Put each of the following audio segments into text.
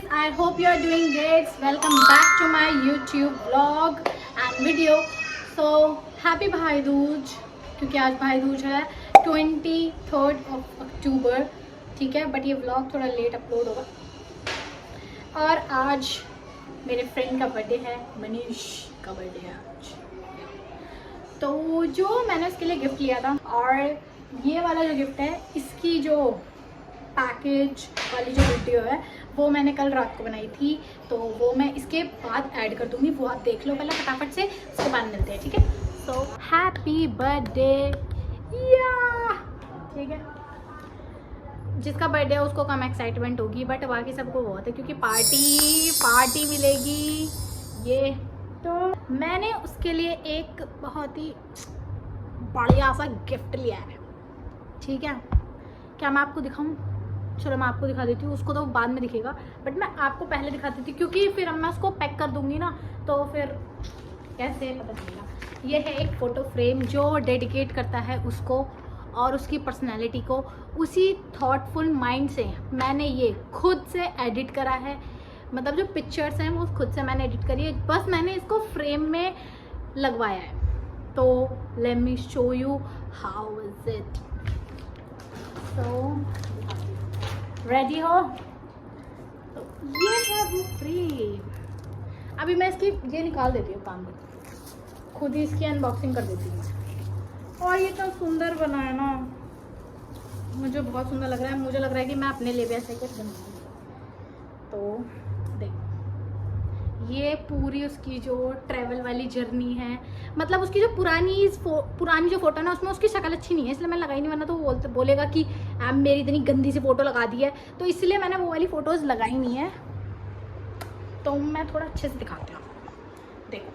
guys, I hope you are doing great. Welcome back to my YouTube vlog and video. So happy भाई दूज, क्योंकि आज भाई दूज है 23rd of October, ठीक है. बट ये व्लॉग थोड़ा लेट अपलोड होगा. और आज मेरे फ्रेंड का बर्थडे है, मनीष का बर्थडे है आज. तो जो मैंने उसके लिए गिफ्ट लिया था, और ये वाला जो गिफ्ट है, इसकी जो पैकेज वाली जो वीडियो है वो मैंने कल रात को बनाई थी, तो वो मैं इसके बाद ऐड कर दूंगी. वो आप देख लो पहले फटाफट से, उसके बाद मिलते हैं, ठीक है. सो हैप्पी बर्थडे या, ठीक है. जिसका बर्थडे है उसको कम एक्साइटमेंट होगी, बट बाकी सबको बहुत है, क्योंकि पार्टी मिलेगी ये. तो मैंने उसके लिए एक बहुत ही बढ़िया सा गिफ्ट लिया है, ठीक है. क्या मैं आपको दिखाऊं? चलो मैं आपको दिखा देती हूँ. उसको तो बाद में दिखेगा, बट मैं आपको पहले दिखा देती हूँ, क्योंकि फिर मैं उसको पैक कर दूंगी ना, तो फिर कैसे पता चलेगा. ये है एक फ़ोटो फ्रेम जो डेडिकेट करता है उसको और उसकी पर्सनैलिटी को. उसी थॉटफुल माइंड से मैंने ये खुद से एडिट करा है. मतलब जो पिक्चर्स हैं वो खुद से मैंने एडिट करी है, बस मैंने इसको फ्रेम में लगवाया है. तो let me show you how is it. So ready हो? तो ये है वो फ्रेम. अभी मैं इसकी ये निकाल देती हूँ, काम करती खुद ही इसकी अनबॉक्सिंग कर देती हूँ. और ये तो सुंदर बना है ना, मुझे बहुत सुंदर लग रहा है. मुझे लग रहा है कि मैं अपने लिए भी ऐसे कुछ बनाऊंगी. तो देख, ये पूरी उसकी जो ट्रैवल वाली जर्नी है, मतलब उसकी जो पुरानी जो फोटो है ना, उसमें उसकी शक्ल अच्छी नहीं है, इसलिए मैंने लगाई नहीं. वरना तो वो बोलेगा कि आप मेरी इतनी गंदी सी फ़ोटो लगा दी है, तो इसलिए मैंने वो वाली फ़ोटोज़ लगाई नहीं है. तो मैं थोड़ा अच्छे से दिखाती हूँ. देखो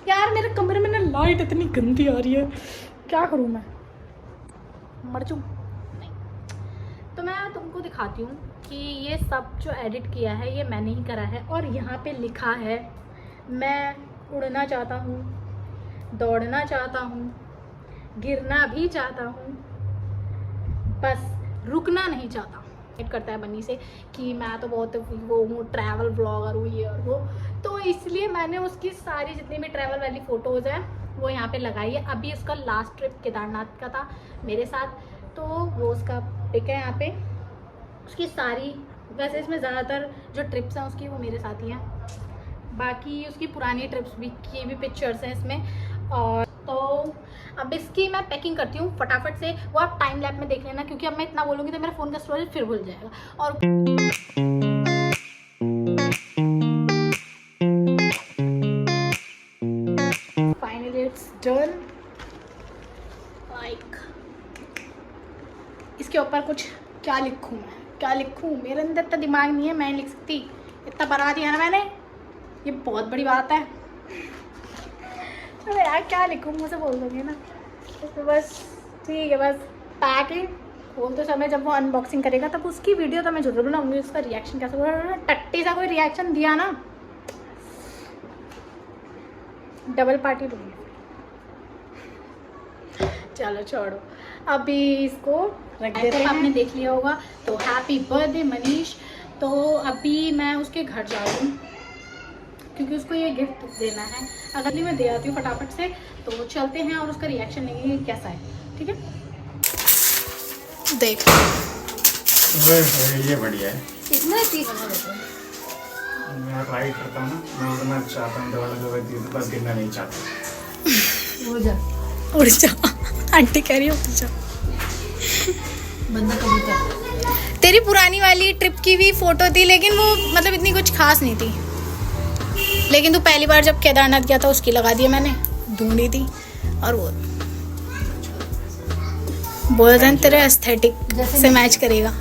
यार, मेरे कमरे में ना लाइट इतनी गंदी आ रही है, क्या करूँ मैं, मर जाऊँ? नहीं. तो मैं तुमको दिखाती हूँ कि ये सब जो एडिट किया है ये मैंने ही करा है. और यहाँ पे लिखा है, मैं उड़ना चाहता हूँ, दौड़ना चाहता हूँ, गिरना भी चाहता हूँ, बस रुकना नहीं चाहता. एड करता है बनी से कि मैं तो बहुत वो हूँ, ट्रैवल ब्लॉगर हूँ, ये और वो. तो इसलिए मैंने उसकी सारी जितनी भी ट्रैवल वाली फ़ोटोज़ हैं वो यहाँ पे लगाई है. अभी उसका लास्ट ट्रिप केदारनाथ का था मेरे साथ, तो वो उसका पिक है यहाँ पे. उसकी सारी, वैसे इसमें ज़्यादातर जो ट्रिप्स हैं उसकी वो मेरे साथ ही हैं, बाकी उसकी पुरानी ट्रिप्स भी की भी पिक्चर्स हैं इसमें. और तो अब इसकी मैं पैकिंग करती हूँ फटाफट से. वो आप टाइम लैप में देख लेना, क्योंकि अब मैं इतना बोलूँगी तो मेरा फ़ोन का स्टोरेज फिर भूल जाएगा. और फाइनली इट्स डन. लाइक इसके ऊपर कुछ क्या लिखूँ मैं, क्या लिखूँ? मेरे अंदर इतना दिमाग नहीं है, मैं नहीं लिख सकती. इतना बना दिया ना मैंने, ये बहुत बड़ी बात है. तो यार क्या लिखूँ, मुझे बोल दोगे ना. तो बस ठीक है, बस पैकिंग बोलते समय जब वो अनबॉक्सिंग करेगा तब उसकी वीडियो तो मैं जरूर बनाऊंगी. उसका रिएक्शन कैसा होगा, टट्टी सा कोई रिएक्शन दिया ना, डबल पार्टी दूंगी. चलो छोड़ो, अभी इसको रख देते हैं. आपने देख लिया होगा. तो हैप्पी बर्थडे मनीष. तो अभी मैं उसके घर जा रही हूँ, क्योंकि उसको ये गिफ्ट देना है. अगर नहीं मैं दे आती हूँ फटाफट से. तो चलते हैं और उसका रिएक्शन लेंगे कैसा है, ठीक है. देख ये बढ़िया है. इसमें मैं ट्राई करता हूँ ना, मैं उड़ना चाहता हूँ, दवाई बस गिरना नहीं चाहता. उड़ जा. आंटी कह रही है उड़ जा. बंदा कबूतर. तेरी पुरानी वाली ट्रिप की भी फोटो थी, लेकिन वो मतलब इतनी कुछ खास नहीं थी. लेकिन तू पहली बार जब केदारनाथ गया था उसकी लगा दी मैंने, ढूंढी थी. और वो बोल रहे तेरे एस्थेटिक से मैच करेगा.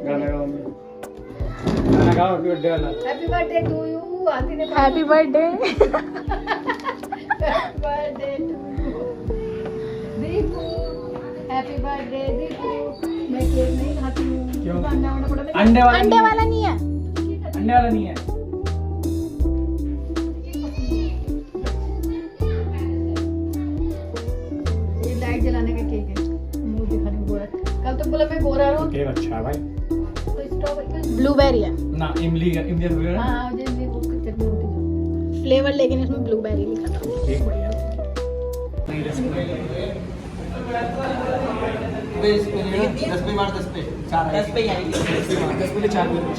गाना गाओ, हैप्पी बर्थडे वाला. Happy birthday to you. आती ने happy birthday. Birthday to Deepu. Happy birthday Deepu. मैं केक नहीं खाती हूँ. क्यों? अंडा वाला अंडे वाला नहीं है. अंडे वाला नहीं है. बोला मैं गोरा हूँ केक अच्छा है भाई तो स्ट्रॉबेरी ब्लूबेरी है ना इमली है ना हाँ जैसे वो चटनी होती है फ्लेवर, लेकिन इसमें ब्लूबेरी लिखा था। केक बढ़िया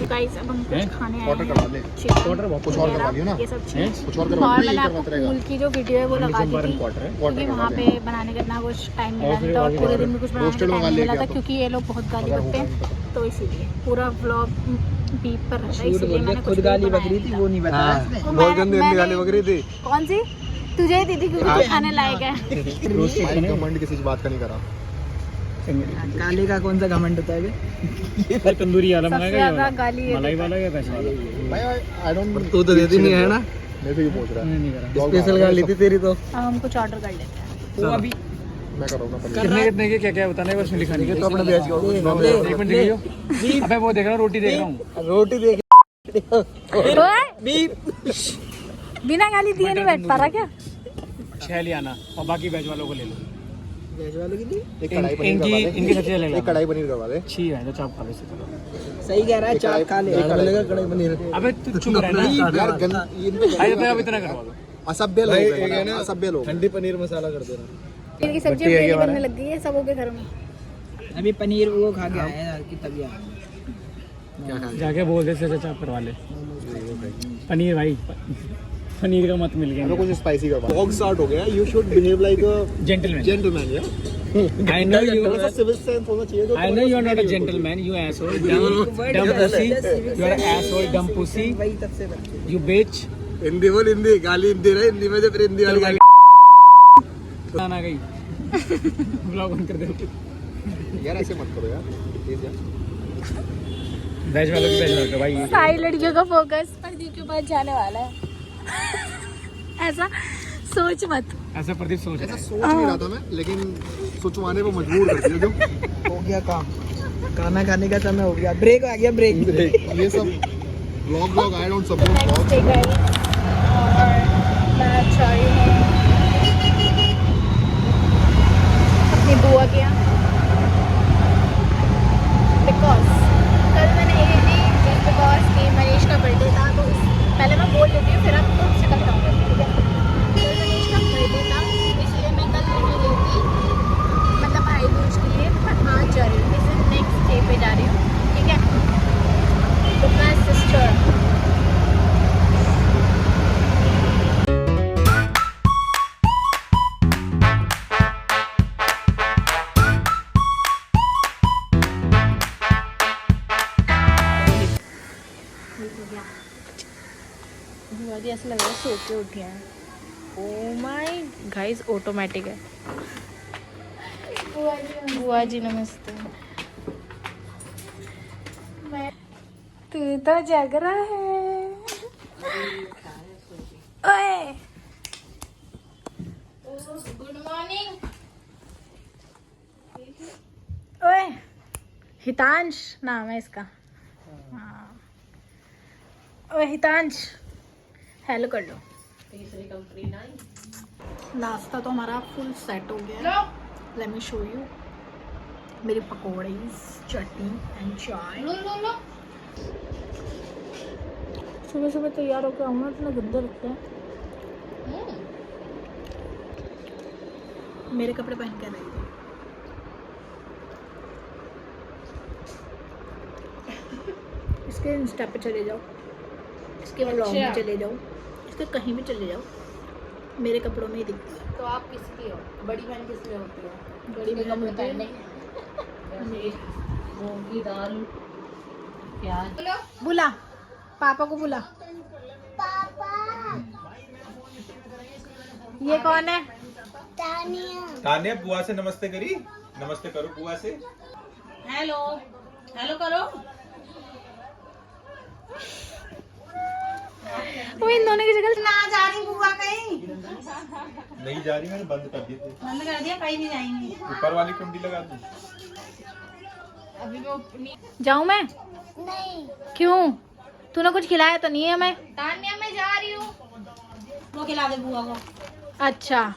गाइस अब हम कुछ खाने आए ऑर्डर करवा ले ऑर्डर कुछ और करवा लियो ना ये सब चीज। कुछ और करवा और ले मैंने ये आपको करवाते रहेगा फूल की जो वीडियो है वो लगा दी थी क्वार्टर है क्योंकि वहाँ पे बनाने का इतना कुछ टाइम मिला नहीं था और पूरे दिन में कुछ बनाने का रोस्टेड टाइम मंगा नहीं ले मिला क्या था तो? क्योंकि ये लोग बहुत गाली बकते हैं, तो इसीलिए पूरा व्लॉग बीप पर रहता है, इसलिए मैंने कुछ गाली बकरी थी वो नहीं बताया। बहुत गंदी गाली बकरी थी। कौन सी? तुझे ही दी थी क्योंकि तू खाने लायक है। कमेंट किसी बात का नहीं करा काले का कौन सा घमंड होता है? ये तंदूरी वाला सबसे ज्यादा गाली ये मलाई वाला या वैसा वाला भाई आई डोंट तू तो देती नहीं है ना, मैं भी पूछ रहा नहीं करा स्पेशल गाली थी तेरी तो। अब हम कुछ ऑर्डर कर लेते हैं। वो अभी मैं करूंगा कितने के क्या क्या बताने है बस लिखाने के तो अपना भेज के एक मिनट देखियो अबे वो देख रहा हूँ रोटी देख रहा हूँ रोटी देख बिना गाली दिए नहीं बैठ पा रहा क्या? 6 ले आना और बाकी वेज वालों को ले लो। भेज वालों के लिए एक कढ़ाई पनीर करवा दे इनकी सबसे ले एक कढ़ाई पनीर करवा दे अच्छी है तो चाप खा ले चलो। सही कह रहा है, चाप खा ले मिलेगा कढ़ाई पनीर। अबे तू चुप रह ना यार भाई तो अब इतना करवा दो। असभ्य लोग हैं ना, असभ्य लोग ठंडी पनीर मसाला कर देना। पनीर की सब्जी डेली बनने लग गई है सबों के घर में। अभी पनीर वो खा के आए हैं कि तभी आए। क्या खा जाके बोल दे से चाप करवा ले पनीर भाई पनीर का मत मिल गया कुछ स्पाइसी करवा व्लॉग स्टार्ट हो गया you should behave like a gentleman gentleman या I know you civil sense होना चाहिए जो I know you are not a gentleman you asshole dumb pussy you are an asshole dumb pussy वही तब से बच्चे you bitch हिंदी बोल हिंदी गाली हिंदी रहे हिंदी में जो फिर हिंदी वाली गाली आ गई ब्लॉग ऑन कर दे यार ऐसे मत करो यार प्लीज यार वेज वालों की वेज वालों भाई सारी लड़कियों का फोकस प्रदीप के पास जाने वाला है। ऐसा सोच मत। ऐसा प्रदीप सोच ऐसा सोच नहीं रहा था मैं लेकिन सोचवाने पे मजबूर कर दिया जो हो गया काम। खाना खाने का समय हो गया, ब्रेक आ गया ब्रेक। ये सब vlog I don't support vlog next day guys और मैं अच्छा रही हूँ अपनी बुआ के यहाँ बिकॉज कल मैंने ये ली जस्ट बिकॉज कि मनीष का बर्थडे था तो पहले मैं बोल देती हूँ फिर अब तो शक्ल बताऊँगा ठीक है। कल मनीष का बर्थडे था इसलिए मैं कल लेने गई थी मतलब भाई दूज के लिए, पर आज जा रही हूँ इस नेक्स्ट डे पे जा रही हूँ ठीक है। तो माई सिस्टर ऐसा लग रहा है सो के उठे हैं। ओ माय गाइस ऑटोमेटिक है। बुआ जी नमस्ते। तू तो जग रहा है। ओए गुड मॉर्निंग। ओए हितांश नाम है इसका। हाँ ओए हितांश हेलो कर लो। नाश्ता तो हमारा फुल सेट हो गया। लेट मी शो यू मेरी पकौड़े चटनी एंड चाय। सुबह सुबह तैयार होकर आऊँ ना इतना गंदा लगता है। मेरे कपड़े पहन के रही इसके इंस्टा पे चले जाओ, इसके व्लॉग में चले जाओ, इसके कहीं भी चले जाओ मेरे कपड़ों में ही दिखती है। तो आप किसकी हो? बड़ी बहन किसमें होती है? बड़ी बहन कपड़े होती है। पहनने मूंग की दाल प्याज। बुला पापा को बुला। ये कौन है? तानिया बुआ से नमस्ते करी, नमस्ते करो बुआ से। हेलो हेलो करो। वो इन दोनों की जगह ना जा रही बुआ कहीं, नहीं जा रही, मैंने बंद कर दिए थे। बंद कर दिया, कहीं नहीं जाएंगे। ऊपर वाली कुंडी लगा दूं? अभी वो जाऊं मैं? नहीं। क्यों? तूने कुछ खिलाया तो नहीं है हमें? तान्या मैं जा रही हूँ, वो खिला दे बुआ को। अच्छा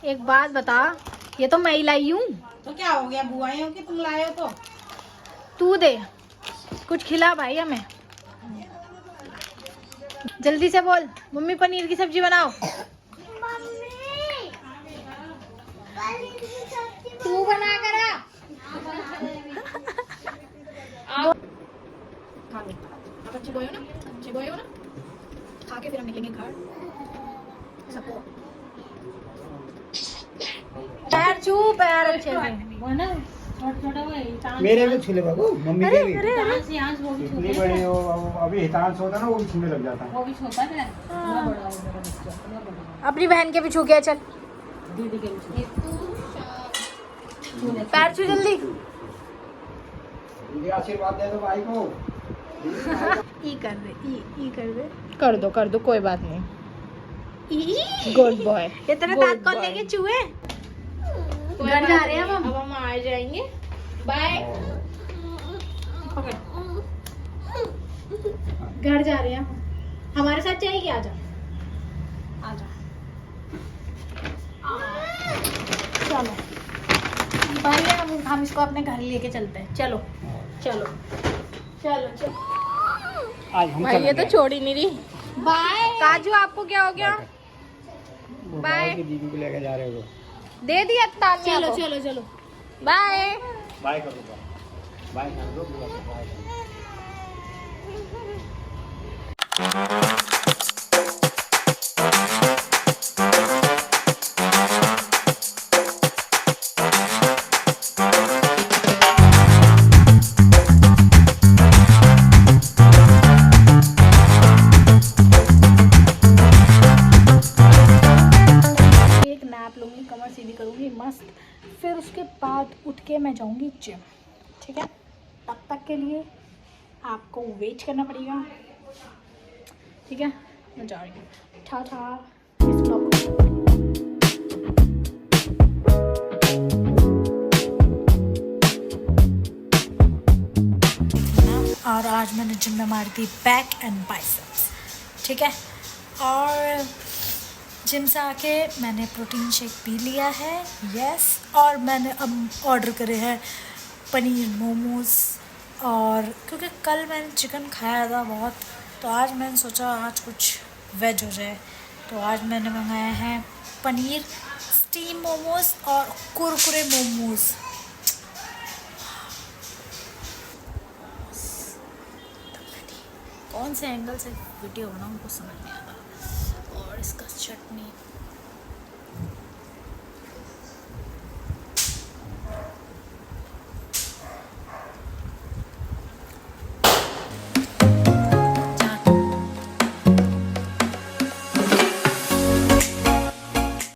एक बात बता, ये तो मैं ही लाई हूँ। तो क्या हो गया, बुआई हो कि तुम लाए हो तो? तू दे कुछ खिला भाई हमें। जल्दी से बोल, मम्मी पनीर की सब्जी बनाओ। तू बना कर आ। खा लो, आप अच्छी बॉय हो ना, अच्छी बॉय हो ना। खा के फिर हम निकलेंगे घर सबको। पैर छू, पैर अच्छे से। वो ना छोटा वो हितांश, मेरे भी छूले बाबू, मम्मी के भी। हितांश यहाँ वो भी इतनी छोटा बड़ी है, हो, अभी हितांश होता ना वो भी छूने लग जाता है। वो भी छोटा है, थोड़ा बड़ा है मेरा बच्चा, थोड़ा बड़ा अपनी बहन के भी छू गया। चल है। दीदी के भी छोटा। पैर छू जल्दी। ये आशीर्वाद दे दो भाई को। ई कर दे, ई कर दे। कर दो कोई बात नहीं। Good boy. ये तेरे दांत कौन लेके चूहे? घर जा रहे हैं हम। अब हम आ जाएंगे। बाय। घर जा रहे हैं हम। हमारे साथ जाएगी? आजा आजा। चलो भाई, हम इसको अपने घर लेके चलते हैं। चलो चलो चलो चलो। आज हम भाई ये तो छोड़ ही नहीं रही। बाय काजू, आपको क्या हो गया? बाय। दीदी को लेके जा रहे हो। दे दिया तानिया। चलो चलो चलो बाय। बाय कर दो, बाय कर दो, बाय। एक नैप लूँगी, कमर सीधी करूँगी मस्त, फिर उसके बाद उठ के मैं जाऊँगी जिम। ठीक है, तब तक के लिए आपको वेट करना पड़ेगा। ठीक है, मैं जा रही हूँ। टाटा। इस ब्लॉग को और आज मैंने जिम में मार दी बैक एंड बाइसेप्स। ठीक है, और जिम से आके मैंने प्रोटीन शेक पी लिया है। यस, और मैंने अब ऑर्डर करे हैं पनीर मोमोज़। और क्योंकि कल मैंने चिकन खाया था बहुत, तो आज मैंने सोचा आज कुछ वेज हो जाए, तो आज मैंने मंगाया है पनीर स्टीम मोमोज़ और कुरकुरे मोमोज़। कौन से एंगल से वीडियो बनाऊँ कुछ समझ नहीं आता। और इसका चटनी